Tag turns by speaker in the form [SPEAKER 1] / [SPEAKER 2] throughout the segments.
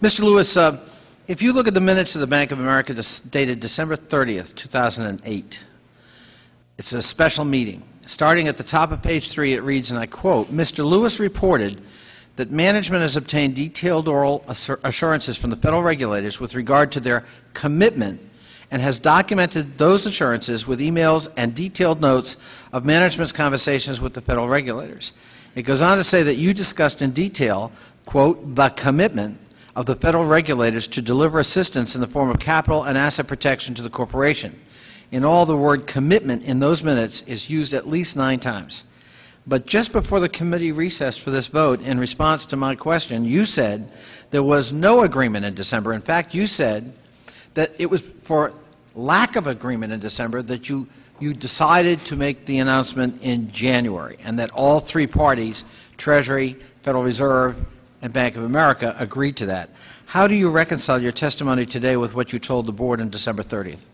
[SPEAKER 1] Mr. Lewis, if you look at the minutes of the Bank of America dated December 30th, 2008, it's a special meeting. Starting at the top of page 3, it reads, and I quote, "Mr. Lewis reported that management has obtained detailed oral assurances from the federal regulators with regard to their commitment and has documented those assurances with emails and detailed notes of management's conversations with the federal regulators." It goes on to say that you discussed in detail, quote, "the commitment of the federal regulators to deliver assistance in the form of capital and asset protection to the corporation." In all, the word commitment in those minutes is used at least 9 times. But just before the committee recessed for this vote, in response to my question, you said there was no agreement in December. In fact, you said that it was for lack of agreement in December that you decided to make the announcement in January, and that all 3 parties, Treasury, Federal Reserve, and Bank of America, agreed to that. How do you reconcile your testimony today with what you told the board on December 30th?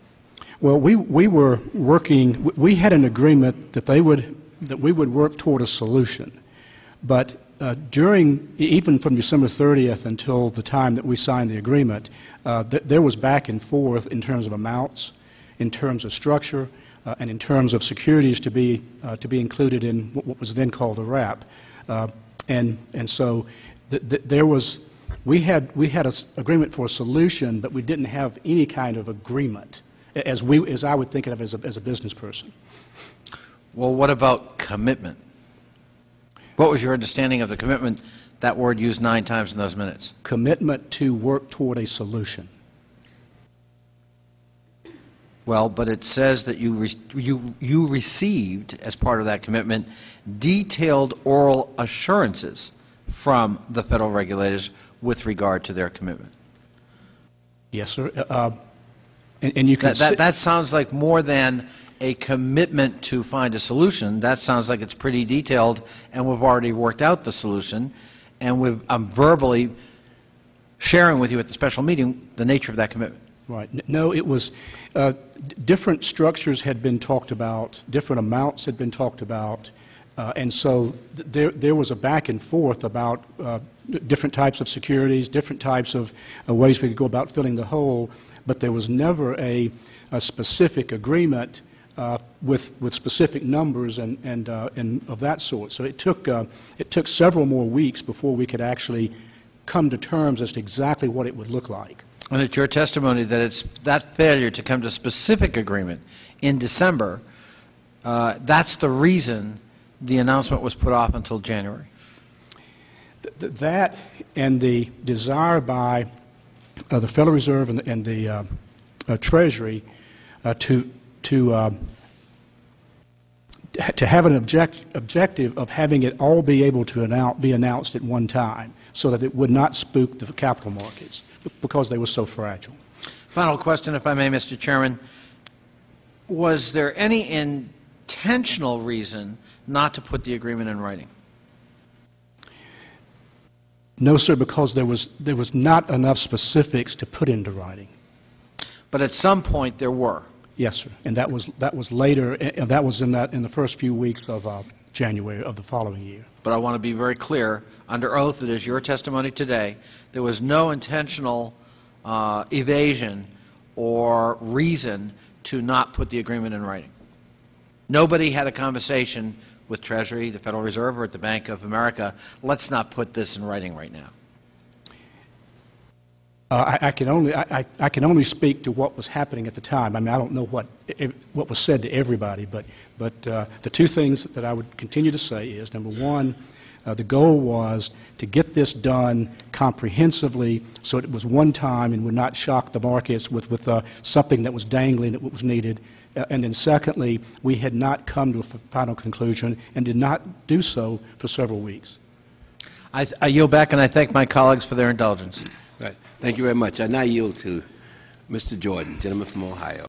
[SPEAKER 2] Well, we were working. We had an agreement that we would work toward a solution, but even from December 30th until the time that we signed the agreement, there was back and forth in terms of amounts, in terms of structure, and in terms of securities to be included in what was then called the wrap, and so we had an agreement for a solution, but we didn't have any kind of agreement, as I would think of as a business person.
[SPEAKER 1] Well, what about commitment? What was your understanding of the commitment? That word used 9 times in those minutes.
[SPEAKER 2] Commitment to work toward a solution.
[SPEAKER 1] Well, but it says that you received, as part of that commitment, detailed oral assurances from the federal regulators with regard to their commitment.
[SPEAKER 2] Yes, sir. And you can
[SPEAKER 1] that sounds like more than a commitment to find a solution. That sounds like it's pretty detailed, and we've already worked out the solution, and I'm verbally sharing with you at the special meeting the nature of that commitment.
[SPEAKER 2] Right. No, it was different structures had been talked about, different amounts had been talked about, and so there was a back and forth about different types of securities, different types of ways we could go about filling the hole, but there was never a specific agreement with specific numbers and of that sort. So it took several more weeks before we could actually come to terms as to exactly what it would look like.
[SPEAKER 1] And it's your testimony that it's that failure to come to specific agreement in December, that's the reason the announcement was put off until January.
[SPEAKER 2] That and the desire by the Federal Reserve and the Treasury to have an objective of having it all be able to be announced at one time, so that it would not spook the capital markets because they were so fragile.
[SPEAKER 1] Final question, if I may, Mr. Chairman. Was there any intentional reason not to put the agreement in writing?
[SPEAKER 2] No, sir, because there was not enough specifics to put into writing.
[SPEAKER 1] But at some point there were.
[SPEAKER 2] Yes, sir, and that was later. And that was in the first few weeks of January of the following year.
[SPEAKER 1] But I want to be very clear, under oath, it is your testimony today. There was no intentional evasion or reason to not put the agreement in writing. Nobody had a conversation with Treasury, the Federal Reserve, or at the Bank of America. Let's not put this in writing right now.
[SPEAKER 2] I can only speak to what was happening at the time. I mean, I don't know what was said to everybody, but the 2 things that I would continue to say is, number one, the goal was to get this done comprehensively so it was one time and would not shock the markets with something that was dangling that was needed. And then secondly, we had not come to a final conclusion and did not do so for several weeks.
[SPEAKER 1] I yield back, and I thank my colleagues for their indulgence.
[SPEAKER 3] Right. Thank you very much. I now yield to Mr. Jordan, gentleman from Ohio.